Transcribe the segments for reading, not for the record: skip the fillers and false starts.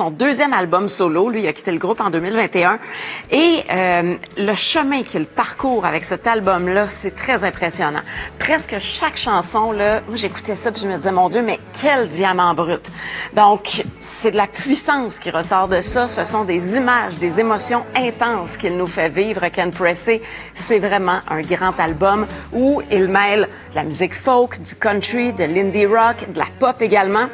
son deuxième album solo. Lui, il a quitté le groupe en 2021. Et le chemin qu'il parcourt avec cet album-là, c'est très impressionnant. Presque chaque chanson, là, moi, j'écoutais ça puis je me disais, mon Dieu, mais quel diamant brut! Donc, c'est de la puissance qui ressort de ça. Ce sont des images, des émotions intenses qu'il nous fait vivre. Ken Pressey, c'est vraiment un grand album où il mêle de la musique folk, du country, de l'indie rock, de la pop également.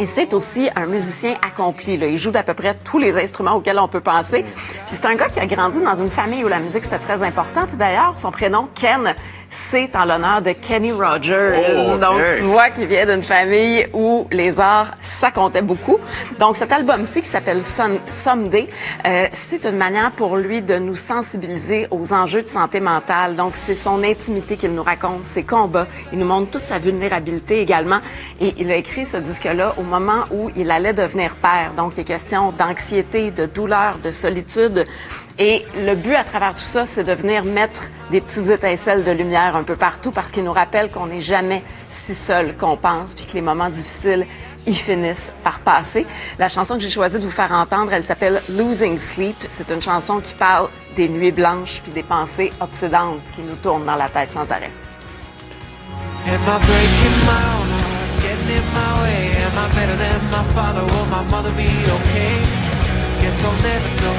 Et c'est aussi un musicien accompli. Là. Il joue d'à peu près tous les instruments auxquels on peut penser. Puis c'est un gars qui a grandi dans une famille où la musique, c'était très important. Puis d'ailleurs, son prénom, Ken, c'est en l'honneur de Kenny Rogers. Oh, okay. Donc, tu vois qu'il vient d'une famille où les arts, ça comptait beaucoup. Donc, cet album-ci, qui s'appelle Someday, c'est une manière pour lui de nous sensibiliser aux enjeux de santé mentale. Donc, c'est son intimité qu'il nous raconte, ses combats. Il nous montre toute sa vulnérabilité également. Et il a écrit ce disque-là au moment où il allait devenir père. Donc, il est question d'anxiété, de douleur, de solitude. Et le but à travers tout ça, c'est de venir mettre des petites étincelles de lumière un peu partout parce qu'il nous rappelle qu'on n'est jamais si seul qu'on pense puis que les moments difficiles, ils finissent par passer. La chanson que j'ai choisi de vous faire entendre, elle s'appelle Losing Sleep. C'est une chanson qui parle des nuits blanches puis des pensées obsédantes qui nous tournent dans la tête sans arrêt. Am I breaking my own heart, getting in my way? Am I better than my father? Will my mother be okay? Guess I'll never know.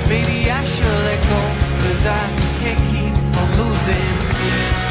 Maybe I should let go, 'cause I can't keep on losing sleep.